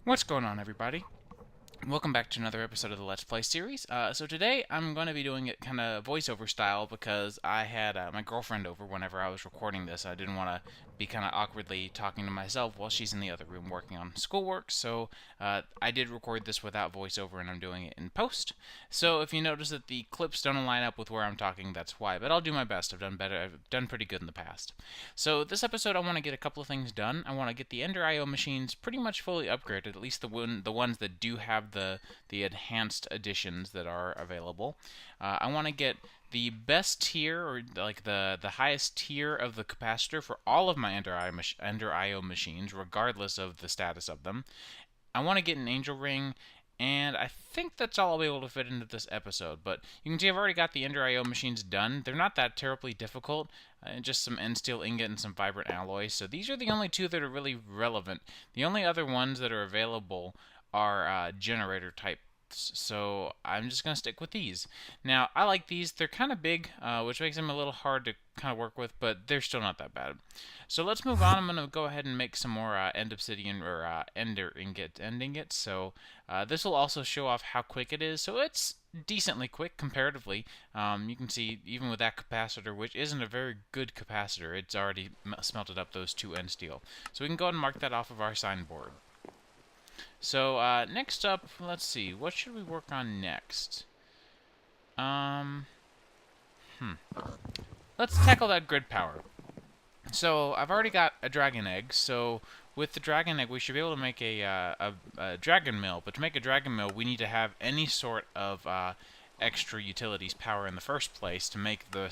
What's going on, everybody? Welcome back to another episode of the Let's Play series. So today I'm going to be doing it kind of voiceover style because I had my girlfriend over whenever I was recording this. I didn't want to be kind of awkwardly talking to myself while she's in the other room working on schoolwork. So I did record this without voiceover, and I'm doing it in post. So if you notice that the clips don't line up with where I'm talking, that's why. But I'll do my best. I've done better. I've done pretty good in the past. So this episode, I want to get a couple of things done. I want to get the EnderIO machines pretty much fully upgraded, at least the ones that do have the enhanced editions that are available. I want to get the best tier, or like the highest tier of the capacitor for all of my EnderIO machines, regardless of the status of them. I want to get an angel ring, and I think that's all I'll be able to fit into this episode. But you can see I've already got the EnderIO machines done. They're not that terribly difficult, just some end steel ingot and some vibrant alloys. So these are the only two that are really relevant. The only other ones that are available are generator type. So I'm just going to stick with these. Now, I like these. They're kind of big, which makes them a little hard to kind of work with, but they're still not that bad. So let's move on. I'm going to go ahead and make some more end obsidian or ender ingots. So this will also show off how quick it is. So it's decently quick comparatively. You can see even with that capacitor, which isn't a very good capacitor, it's already smelted up those two end steel. So we can go ahead and mark that off of our signboard. So, next up, let's see, what should we work on next? Let's tackle that grid power. So, I've already got a dragon egg, so with the dragon egg, we should be able to make a dragon mill. But to make a dragon mill, we need to have any sort of extra utilities power in the first place to make the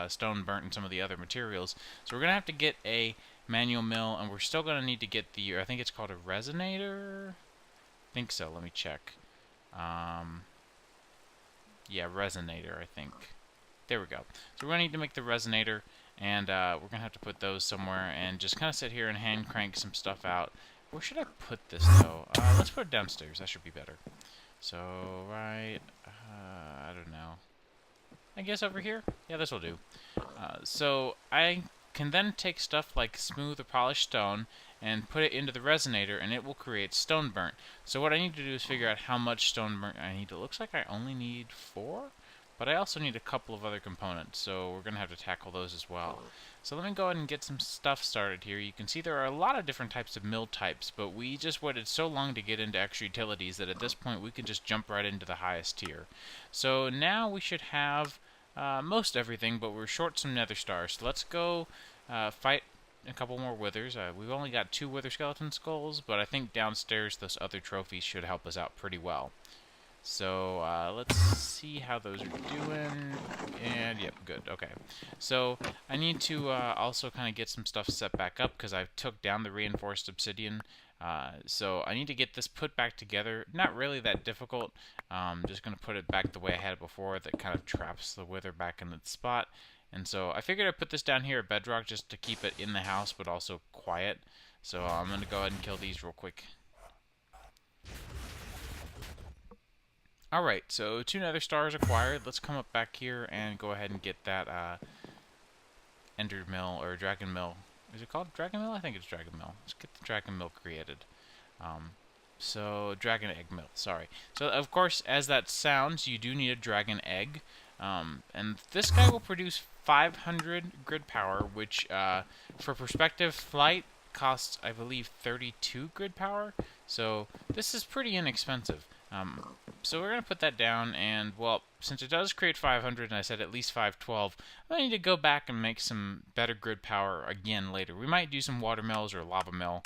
stone burnt and some of the other materials. So we're going to have to get a manual mill, and we're still going to need to get the, I think it's called a resonator? I think so, let me check. Yeah, resonator, I think. There we go. So we're going to need to make the resonator, and we're going to have to put those somewhere and just kind of sit here and hand crank some stuff out. Where should I put this, though? Let's put it downstairs. That should be better. So, right, I don't know. I guess over here? Yeah, this will do. So I can then take stuff like smooth or polished stone and put it into the resonator, and it will create stone burnt. So what I need to do is figure out how much stone burnt I need. It looks like I only need 4, but I also need a couple of other components, so we're going to have to tackle those as well. So let me go ahead and get some stuff started here. You can see there are a lot of different types of mill types, but we just waited so long to get into extra utilities that at this point we can just jump right into the highest tier. So now we should have most everything, but we're short some nether stars. So let's go fight a couple more withers. We've only got 2 wither skeleton skulls, but I think downstairs those other trophies should help us out pretty well. So let's see how those are doing. And yep, good. Okay. So I need to also kind of get some stuff set back up because I took down the reinforced obsidian. So I need to get this put back together. Not really that difficult. Just going to put it back the way I had it before. That kind of traps the wither back in its spot. And so I figured I'd put this down here at bedrock just to keep it in the house, but also quiet. So I'm going to go ahead and kill these real quick. Alright, so 2 nether stars acquired. Let's come up back here and go ahead and get that ender mill, or dragon mill. Is it called dragon mill? I think it's dragon mill. Let's get the dragon mill created. So dragon egg mill, sorry. So of course, as that sounds, you do need a dragon egg. And this guy will produce 500 grid power, which for perspective, flight costs, I believe, 32 grid power. So this is pretty inexpensive. So we're going to put that down, and, well, since it does create 500, and I said at least 512, I need to go back and make some better grid power again later. We might do some water mills or lava mill.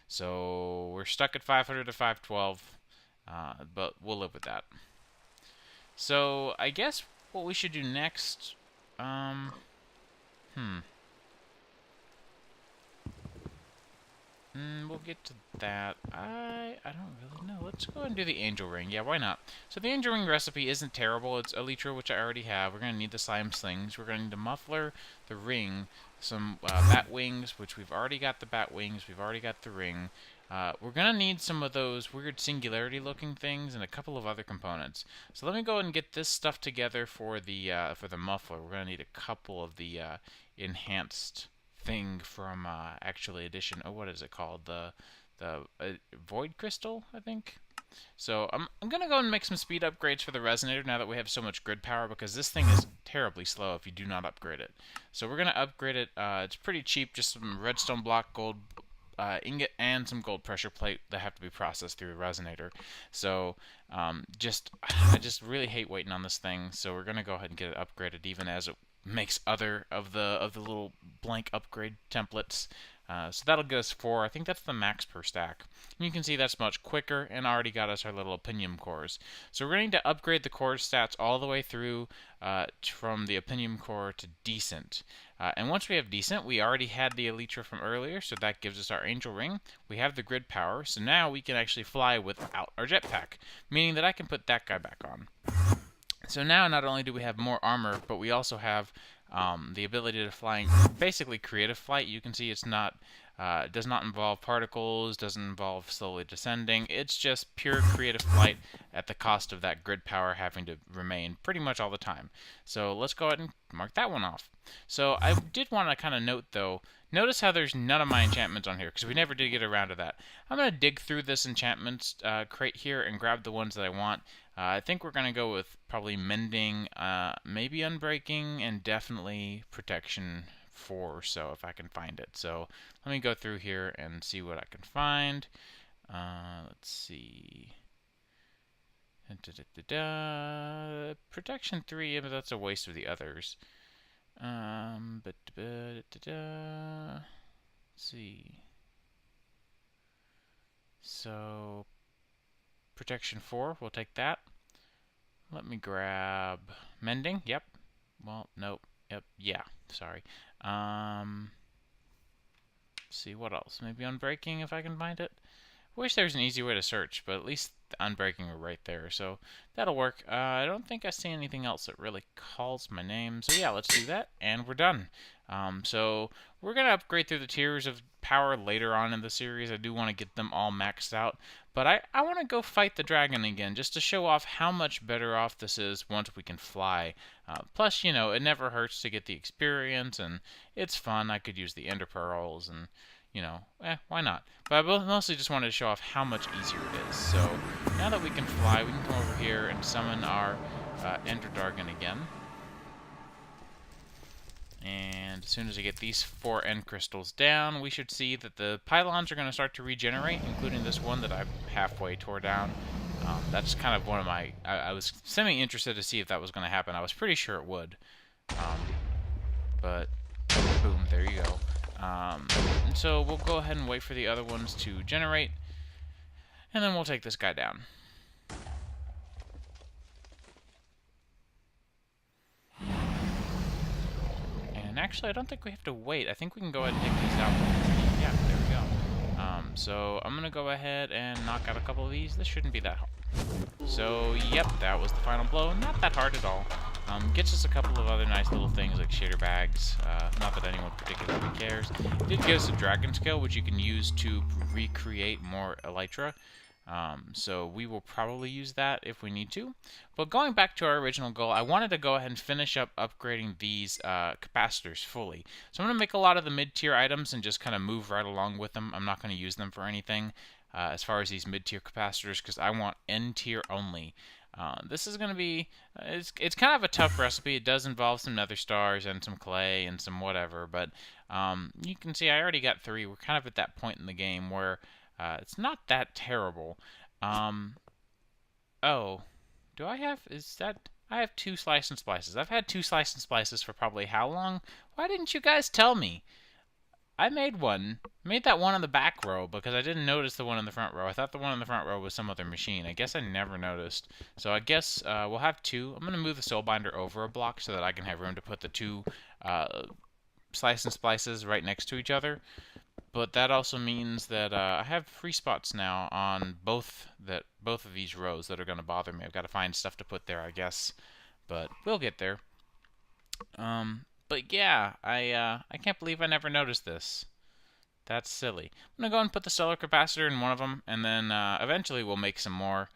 So we're stuck at 500 to 512, but we'll live with that. So I guess what we should do next, we'll get to that. I don't really know. Let's go ahead and do the angel ring. Yeah, why not? So the angel ring recipe isn't terrible. It's elytra, which I already have. We're going to need the slime slings. We're going to need the muffler, the ring, some bat wings, which we've already got the bat wings. We've already got the ring. We're going to need some of those weird singularity looking things and a couple of other components. So let me go ahead and get this stuff together for the muffler. We're going to need a couple of the enhanced thing from actually edition. Oh, what is it called? The void crystal, I think. So I'm gonna go and make some speed upgrades for the resonator now that we have so much grid power, because this thing is terribly slow if you do not upgrade it. So we're gonna upgrade it. It's pretty cheap, just some redstone block, gold ingot, and some gold pressure plate that have to be processed through a resonator. So I just really hate waiting on this thing. So we're gonna go ahead and get it upgraded, even as it makes other of the little blank upgrade templates. So that'll get us 4. I think that's the max per stack. And you can see that's much quicker and already got us our little opinion cores. So we're going to upgrade the core stats all the way through from the opinion core to decent. And once we have decent, we already had the elytra from earlier, so that gives us our angel ring. We have the grid power, so now we can actually fly without our jetpack, meaning that I can put that guy back on. So now not only do we have more armor, but we also have the ability to fly basically creative flight. You can see it's not does not involve particles, doesn't involve slowly descending. It's just pure creative flight at the cost of that grid power having to remain pretty much all the time. So let's go ahead and mark that one off. So I did want to kind of note though, notice how there's none of my enchantments on here, because we never did get around to that. I'm going to dig through this enchantments crate here and grab the ones that I want. I think we're going to go with probably mending, maybe unbreaking, and definitely protection 4 or so if I can find it. So let me go through here and see what I can find. Let's see. Protection 3, but that's a waste of the others. Let's see. So protection 4, we'll take that. Let me grab mending. Yep. Well, nope. Yep. Yeah. Sorry. See what else? Maybe unbreaking if I can find it. Wish there was an easy way to search, but at least the unbreaking are right there, so that'll work. I don't think I see anything else that really calls my name, so yeah, let's do that, and we're done. So we're going to upgrade through the tiers of power later on in the series. I do want to get them all maxed out, but I want to go fight the dragon again, just to show off how much better off this is once we can fly. Plus, you know, it never hurts to get the experience, and it's fun. I could use the ender pearls, and you know, why not? But I mostly just wanted to show off how much easier it is. So now that we can fly, we can come over here and summon our Ender Dragon again. And as soon as I get these 4 end crystals down, we should see that the pylons are going to start to regenerate, including this one that I halfway tore down. That's kind of one of my... I was semi-interested to see if that was going to happen. I was pretty sure it would. But, boom, there you go. And so we'll go ahead and wait for the other ones to generate, and then we'll take this guy down. And actually, I don't think we have to wait. I think we can go ahead and take these out. Yeah, there we go. So I'm going to go ahead and knock out a couple of these. This shouldn't be that hard. So, yep, that was the final blow. Not that hard at all. Gets us a couple of other nice little things like shader bags. Not that anyone particularly cares. It did give us a dragon scale, which you can use to recreate more elytra. So we will probably use that if we need to. But going back to our original goal, I wanted to go ahead and finish up upgrading these capacitors fully. So I'm going to make a lot of the mid-tier items and just kind of move right along with them. I'm not going to use them for anything as far as these mid-tier capacitors, because I want N-tier only. This is going to be, it's kind of a tough recipe. It does involve some nether stars and some clay and some whatever, but you can see I already got 3. We're kind of at that point in the game where it's not that terrible. Oh, do I have, I have 2 slice and splices. I've had 2 slice and splices for probably how long? Why didn't you guys tell me? I made that one on the back row because I didn't notice the one in the front row. I thought the one in the front row was some other machine. I guess I never noticed. So I guess we'll have 2. I'm going to move the soul binder over a block so that I can have room to put the 2 slice and splices right next to each other. But that also means that I have free spots now on both of these rows that are going to bother me. I've got to find stuff to put there, I guess. But we'll get there. But yeah, I can't believe I never noticed this. That's silly. I'm going to go and put the stellar capacitor in one of them, and then eventually we'll make some more.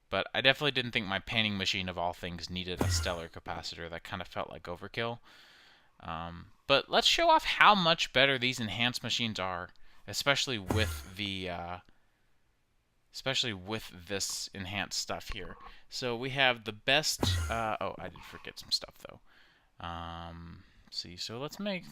But I definitely didn't think my painting machine of all things needed a stellar capacitor. That kind of felt like overkill. But let's show off how much better these enhanced machines are, especially with the especially with this enhanced stuff here. So we have the best, oh, I did forget some stuff though. Let's see, so let's make,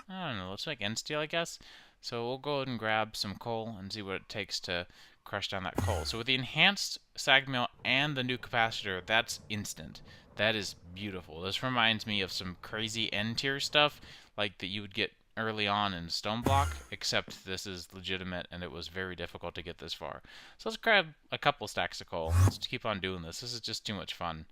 I don't know, let's make end steel, I guess. So we'll go ahead and grab some coal and see what it takes to crush down that coal. So with the enhanced sag mill and the new capacitor, that's instant. That is beautiful. This reminds me of some crazy end tier stuff like that you would get early on in Stone Block, except this is legitimate and it was very difficult to get this far. So let's grab a couple stacks of coal. Let's keep on doing this. This is just too much fun.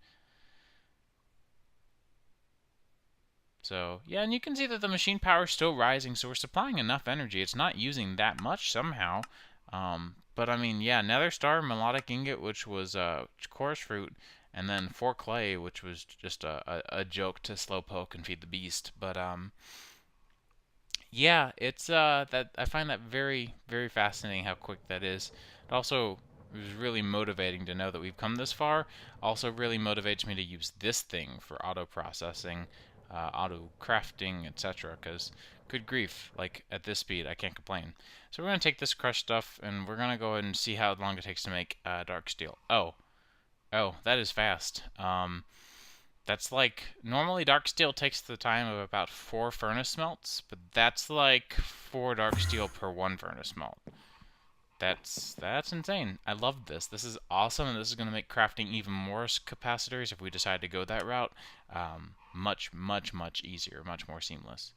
So, yeah, and you can see that the machine power is still rising, so we're supplying enough energy. It's not using that much somehow. But, I mean, yeah, Nether Star, Melodic Ingot, which was Chorus Fruit, and then 4 Clay, which was just a joke to Slowpoke and Feed the Beast. But, yeah, it's, that I find that very, very fascinating how quick that is. It also was really motivating to know that we've come this far. Also really motivates me to use this thing for auto processing, auto crafting, etc. Because good grief, like at this speed, I can't complain. So we're gonna take this crushed stuff and we're gonna go ahead and see how long it takes to make dark steel. Oh, that is fast. That's like normally dark steel takes the time of about 4 furnace smelts, but that's like 4 dark steel per 1 furnace smelt. That's insane. I love this. This is awesome, and this is going to make crafting even more capacitors if we decide to go that route. Much, much, much easier, much more seamless.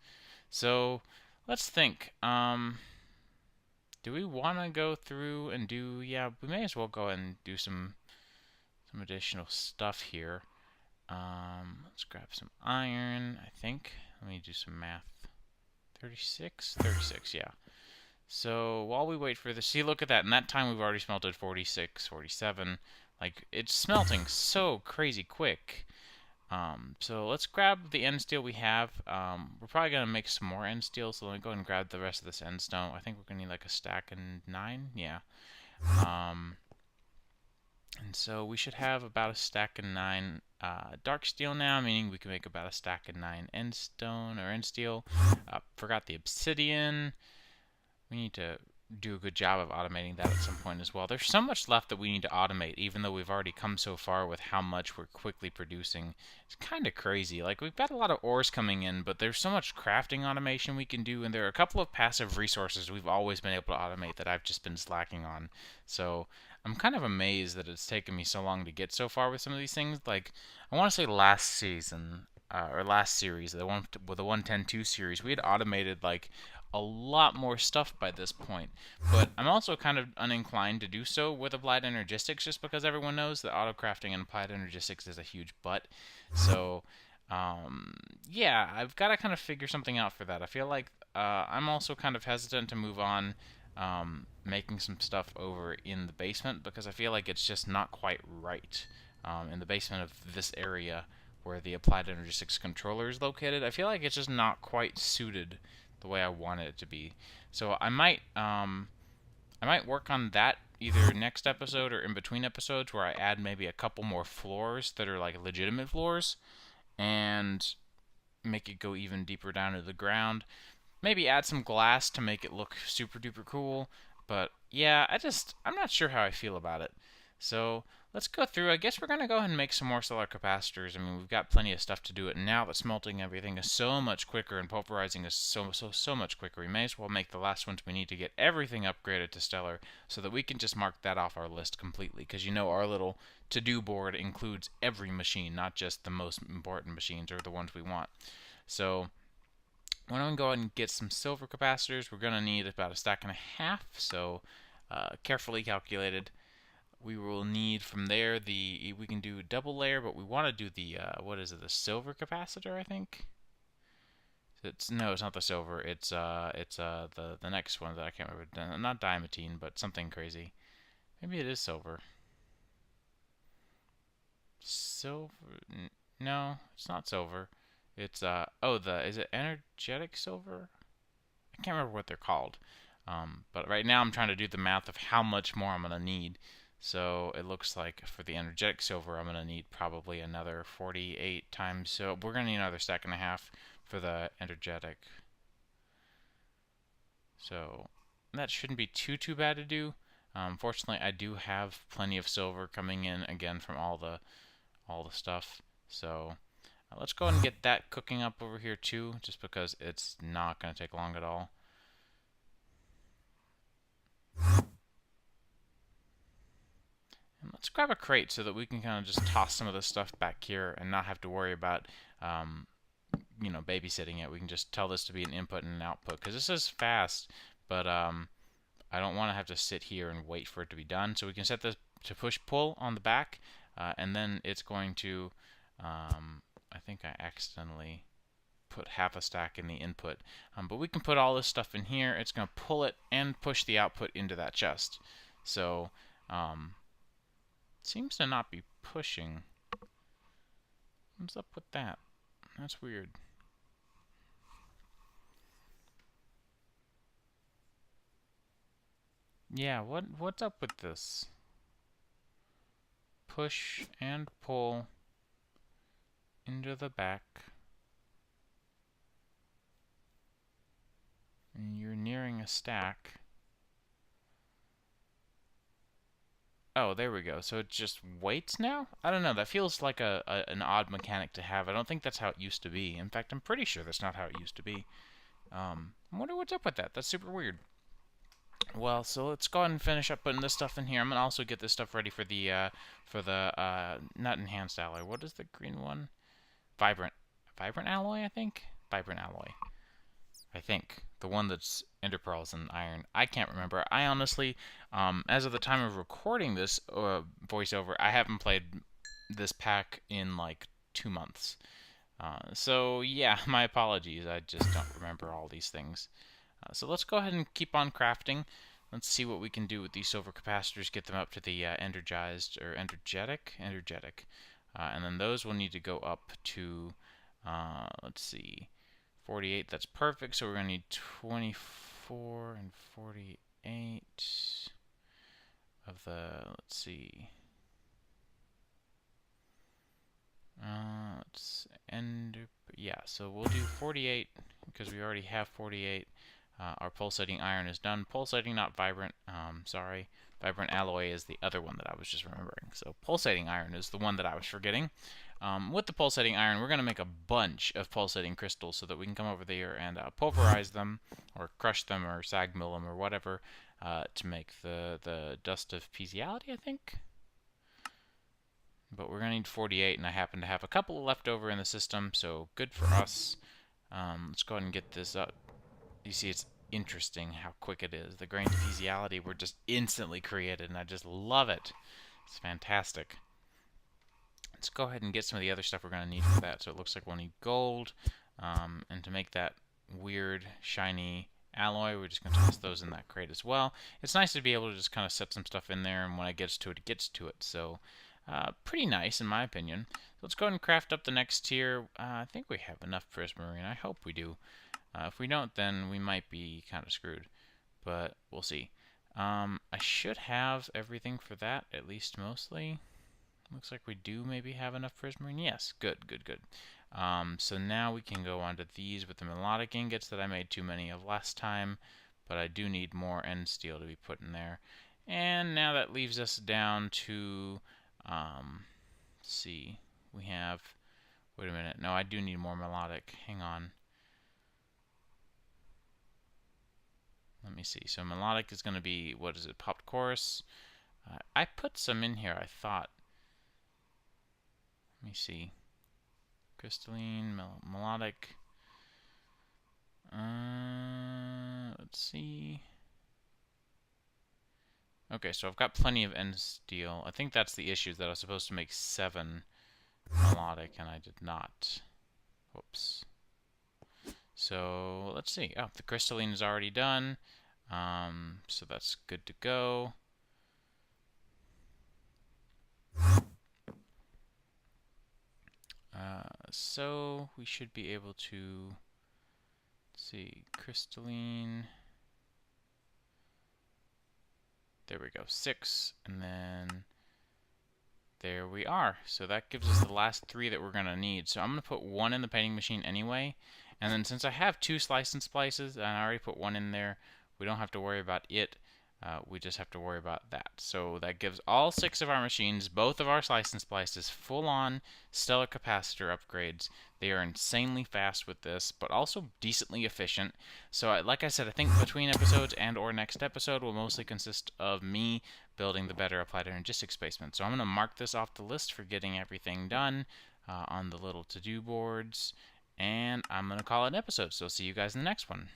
So let's think. Do we want to go through and do? Yeah, we may as well go and do some additional stuff here. Let's grab some iron. I think. Let me do some math. 36, yeah. So while we wait for this, see, look at that. In that time, we've already smelted 46, 47. Like, it's smelting so crazy quick. So let's grab the end steel we have. We're probably going to make some more end steel, so let me go ahead and grab the rest of this end stone. I think we're going to need like a stack of 9. Yeah. And so we should have about a stack of 9 dark steel now, meaning we can make about a stack of 9 end stone or end steel. Forgot the obsidian. We need to do a good job of automating that at some point as well. There's so much left that we need to automate, even though we've already come so far with how much we're quickly producing. It's kind of crazy. Like, we've got a lot of ores coming in, but there's so much crafting automation we can do, and there are a couple of passive resources we've always been able to automate that I've just been slacking on. So I'm kind of amazed that it's taken me so long to get so far with some of these things. Like, I want to say last season, or last series, the one with the 110.2 series, we had automated like a lot more stuff by this point, but I'm also kind of uninclined to do so with applied energistics, just because everyone knows that autocrafting and applied energistics is a huge butt. So yeah, I've got to kind of figure something out for that. I feel like I'm also kind of hesitant to move on making some stuff over in the basement, because I feel like it's just not quite right in the basement of this area where the applied energistics controller is located. I feel like it's just not quite suited the way I want it to be. So I might work on that either next episode or in between episodes, where I add maybe a couple more floors that are like legitimate floors and make it go even deeper down to the ground. Maybe add some glass to make it look super duper cool. But yeah, I'm not sure how I feel about it. So let's go through. I guess we're going to go ahead and make some more solar capacitors. I mean, we've got plenty of stuff to do it. And now that smelting everything is so much quicker and pulverizing is so much quicker, we may as well make the last ones we need to get everything upgraded to stellar, so that we can just mark that off our list completely. Because, you know, our little to-do board includes every machine, not just the most important machines or the ones we want. So when I'm going to get some silver capacitors, we're going to need about a stack and a half. So carefully calculated. We will need from there we can do double layer, but we want to do the what is it, the silver capacitor, I think. No, it's not the silver. It's the next one that I can't remember. Not diamantine, but something crazy. Maybe it is silver. Silver? No, it's not silver. It's is it energetic silver? I can't remember what they're called. But right now I'm trying to do the math of how much more I'm gonna need. So it looks like for the energetic silver, I'm going to need probably another 48 times. So we're going to need another stack and a half for the energetic. So that shouldn't be too bad to do. Fortunately, I do have plenty of silver coming in again from all the stuff. So let's go ahead and get that cooking up over here too, just because it's not going to take long at all. And let's grab a crate so that we can kind of just toss some of this stuff back here and not have to worry about, you know, babysitting it. We can just tell this to be an input and an output, because this is fast, but I don't want to have to sit here and wait for it to be done. So we can set this to push-pull on the back, and then it's going to, I think I accidentally put half a stack in the input. But we can put all this stuff in here. It's going to pull it and push the output into that chest. So, it seems to not be pushing. What's up with that? That's weird. Yeah, what's up with this? Push and pull into the back. And you're nearing a stack. Oh, there we go. So it just waits now? I don't know. That feels like an odd mechanic to have. I don't think that's how it used to be. In fact, I'm pretty sure that's not how it used to be. I wonder what's up with that. That's super weird. Well, so let's go ahead and finish up putting this stuff in here. I'm gonna also get this stuff ready for the not enhanced alloy. What is the green one? Vibrant alloy, I think. Vibrant alloy. I think the one that's ender pearls and iron. I can't remember. I honestly, as of the time of recording this voiceover, I haven't played this pack in like 2 months. So yeah, my apologies. I just don't remember all these things. So let's go ahead and keep on crafting. Let's see what we can do with these silver capacitors, get them up to the energized, or energetic? Energetic. And then those will need to go up to, let's see, 48. That's perfect, so we're going to need 24 and 48 of the, let's see, let's end, yeah, so we'll do 48, because we already have 48. Our pulsating iron is done. Pulsating, not vibrant. Sorry. Vibrant alloy is the other one that I was just remembering. So pulsating iron is the one that I was forgetting. With the pulsating iron, we're going to make a bunch of pulsating crystals so that we can come over there and pulverize them, or crush them, or sag mill them, or whatever, to make the dust of physiality, I think. But we're going to need 48, and I happen to have a couple left over in the system, so good for us. Let's go ahead and get this up. You see, it's interesting how quick it is. The grain diffusiality were just instantly created, and I just love it. It's fantastic. Let's go ahead and get some of the other stuff we're going to need for that. So it looks like we'll need gold, and to make that weird, shiny alloy, we're just going to toss those in that crate as well. It's nice to be able to just kind of set some stuff in there, and when it gets to it, it gets to it. So pretty nice, in my opinion. Let's go ahead and craft up the next tier. I think we have enough prismarine. I hope we do. If we don't, then we might be kind of screwed, but we'll see. I should have everything for that, at least mostly. Looks like we do maybe have enough prismarine. Yes, good, good, good. So now we can go on to these with the melodic ingots that I made too many of last time, but I do need more end steel to be put in there. And now that leaves us down to, let's see, we have, wait a minute, no, I do need more melodic. Hang on. Let me see. So melodic is going to be, what is it, popped chorus? I put some in here, I thought. Let me see. Crystalline, melodic. Let's see. Okay, so I've got plenty of end steel. I think that's the issue, that I was supposed to make 7 melodic, and I did not. Whoops. So let's see. Oh, the crystalline is already done. So that's good to go. So we should be able to, let's see, crystalline. There we go, 6, and then there we are. So that gives us the last 3 that we're going to need. So I'm going to put 1 in the painting machine anyway, and then since I have 2 slice and splices, and I already put 1 in there, we don't have to worry about it We just have to worry about that. So that gives all 6 of our machines, both of our slice and splices, full-on stellar capacitor upgrades. They are insanely fast with this, but also decently efficient. So like I said, I think between episodes and or next episode will mostly consist of me building the better applied energistics basement. So I'm going to mark this off the list for getting everything done on the little to-do boards, and I'm going to call it an episode. So see you guys in the next one.